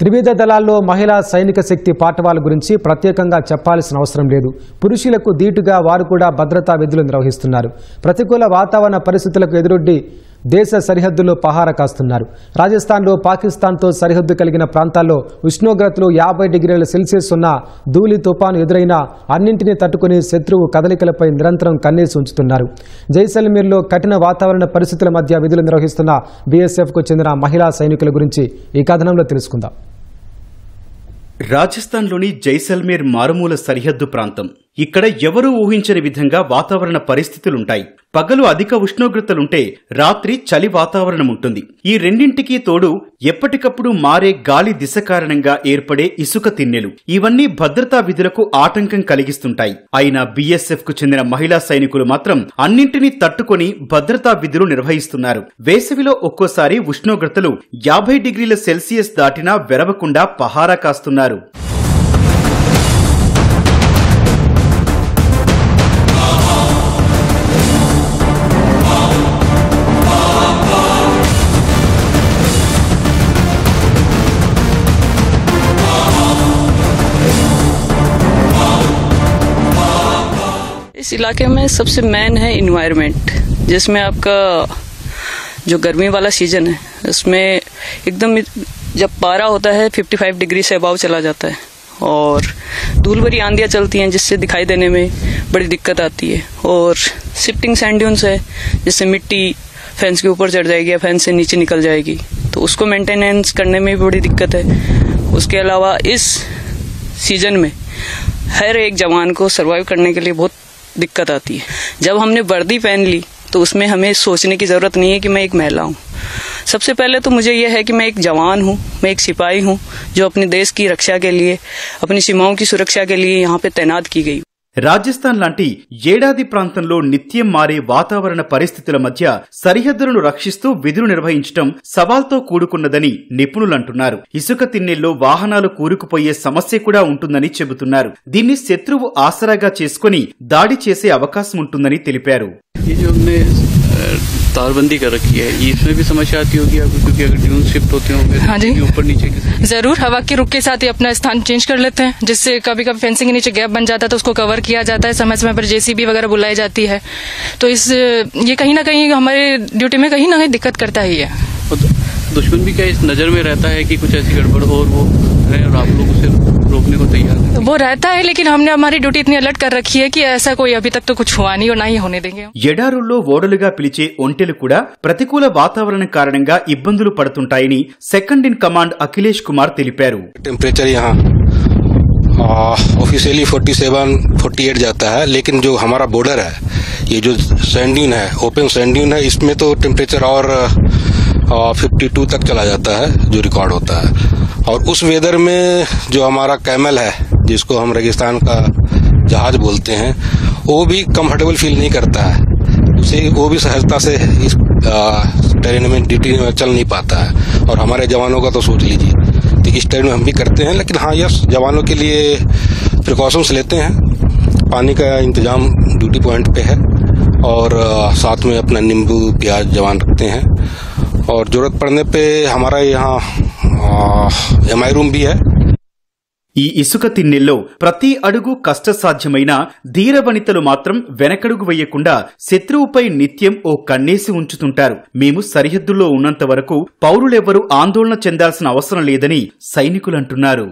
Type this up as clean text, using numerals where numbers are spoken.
త్రివిధ దళాల్లో మహిళా సైనిక శక్తి పాఠవాల గురించి ప్రత్యేకంగా చెప్పాల్సిన అవసరం లేదు. పురుషులకు దీటుగా వారు కూడా భద్రతా విధులు నిర్వహిస్తున్నారు. ప్రతికూల వాతావరణ పరిస్థితులకు ఎదురొడ్డి దేశ సరిహద్దుల్లో పహారా కాస్తున్నారు. రాజస్థాన్లో పాకిస్తాన్తో సరిహద్దు కలిగిన ప్రాంతాల్లో ఉష్ణోగ్రతలు 50 డిగ్రీల సెల్సియస్ ఉన్న ధూళి తుఫాను ఎదురైనా అన్నింటినీ తట్టుకుని శత్రువు కదలికలపై నిరంతరం కన్నేసి ఉంచుతున్నారు. జైసల్మేర్లో కఠిన వాతావరణ పరిస్థితుల మధ్య విధులు నిర్వహిస్తున్న బీఎస్ఎఫ్కు చెందిన మహిళా సైనికుల గురించి ఈ కథనంలో తెలుసుకుందాం. రాజస్థాన్లోని జైసల్మేర్ మారుమూల సరిహద్దు ప్రాంతం. ఇక్కడ ఎవరూ ఊహించని విధంగా వాతావరణ పరిస్థితులుంటాయి. పగలు అధిక ఉష్ణోగ్రతలుంటే రాత్రి చలి వాతావరణం ఉంటుంది. ఈ రెండింటికీ తోడు ఎప్పటికప్పుడు మారే గాలి దిశ కారణంగా ఏర్పడే ఇసుక తిన్నెలు, ఇవన్నీ భద్రతా విధులకు ఆటంకం కలిగిస్తుంటాయి. అయినా బీఎస్ఎఫ్ కు చెందిన మహిళా సైనికులు మాత్రం అన్నింటినీ తట్టుకొని భద్రతా విధులు నిర్వహిస్తున్నారు. వేసవిలో ఒక్కోసారి ఉష్ణోగ్రతలు 50 డిగ్రీల సెల్సియస్ దాటినా వెరవకుండా పహారా కాస్తున్నారు. इस इलाके में सबसे मेन है इन्वायरमेंट, जिसमें आपका जो गर्मी वाला सीजन है उसमें एकदम जब पारा होता है 55 डिग्री से अबाव चला जाता है और धूल भरी आंधियां चलती हैं, जिससे दिखाई देने में बड़ी दिक्कत आती है। और शिफ्टिंग सैंड ड्यून्स है, जिससे मिट्टी फेंस के ऊपर चढ़ जाएगी या फेंस से नीचे निकल जाएगी, तो उसको मेंटेनेंस करने में भी बड़ी दिक्कत है। उसके अलावा इस सीजन में हर एक जवान को सर्वाइव करने के लिए बहुत दिक्कत आती है। जब हमने वर्दी पहन ली तो उसमें हमें सोचने की जरूरत नहीं है कि मैं एक महिला हूँ। सबसे पहले तो मुझे यह है कि मैं एक जवान हूँ, मैं एक सिपाही हूँ जो अपने देश की रक्षा के लिए, अपनी सीमाओं की सुरक्षा के लिए यहाँ पे तैनात की गई। రాజస్థాన్ లాంటి ఏడాది ప్రాంతంలో నిత్యం మారే వాతావరణ పరిస్థితుల మధ్య సరిహద్దులను రక్షిస్తూ విధులు నిర్వహించడం సవాల్తో కూడుకున్నదని నిపుణులంటున్నారు. ఇసుక తిన్నెల్లో వాహనాలు కూరుకుపోయే సమస్య కూడా ఉంటుందని చెబుతున్నారు. దీన్ని శత్రువు ఆసరాగా చేసుకుని దాడి చేసే అవకాశం ఉంటుందని తెలిపారు. तारबंदी कर रखी है, इसमें भी समस्या आती होगी आपको, क्योंकि अगर ड्यून शिफ्ट होते होंगे ऊपर नीचे जरूर हवा के रुख के साथ ही अपना स्थान चेंज कर लेते हैं, जिससे कभी कभी फेंसिंग के नीचे गैप बन जाता है तो उसको कवर किया जाता है। समय समय पर जेसीबी वगैरह बुलाई जाती है, तो ये कहीं ना कहीं हमारे ड्यूटी में कहीं ना कहीं दिक्कत करता ही है। दुश्मन भी क्या इस नजर में रहता है कि कुछ ऐसी गड़बड़ हो और वो और आप लोग उसे रोकने को तैयार है? वो रहता है, लेकिन हमने हमारी ड्यूटी इतनी अलर्ट कर रखी है कि ऐसा कोई अभी तक तो कुछ हुआ नहीं और ना ही होने देंगे। ఎడారుల్లో ఓడలుగా పిలిచే ఒంటెలు కూడా ప్రతికూల వాతావరణం కారణంగా ఇబ్బందులు పడుతుంటాయని second in command Akhilesh Kumar తెలిపారు. टेम्परेचर यहाँ ऑफिशियली 47-48 जाता है, लेकिन जो हमारा बॉर्डर है, ये जो सैंड ड्यून है, ओपन सैंड ड्यून है, इसमें तो टेम्परेचर और 52 तक चला जाता है जो रिकॉर्ड होता है। और उस वेदर में जो हमारा कैमल है, जिसको हम रेगिस्तान का जहाज बोलते हैं, वो भी कंफर्टेबल फील नहीं करता है, उसे वो भी सहजता से इस टेरेन में ड्यूटी में चल नहीं पाता है। और हमारे जवानों का तो सोच लीजिए, तो इस टेरेन में हम भी करते हैं, लेकिन हाँ यस जवानों के लिए प्रिकॉशंस लेते हैं। पानी का इंतजाम ड्यूटी पॉइंट पे है और साथ में अपना नींबू प्याज जवान रखते हैं, और जरूरत पड़ने पे हमारा यहाँ MI रूम भी है। ఈ ఇసుక తిన్నెల్లో ప్రతి అడుగు కష్టసాధ్యమైన ధీర వనితలు మాత్రం వెనకడుగు వేయకుండా శత్రువుపై నిత్యం ఓ కన్నేసి ఉంచుతుంటారు. మేము సరిహద్దుల్లో ఉన్నంత వరకు పౌరులెవ్వరూ ఆందోళన చెందాల్సిన అవసరం లేదని సైనికులంటున్నారు.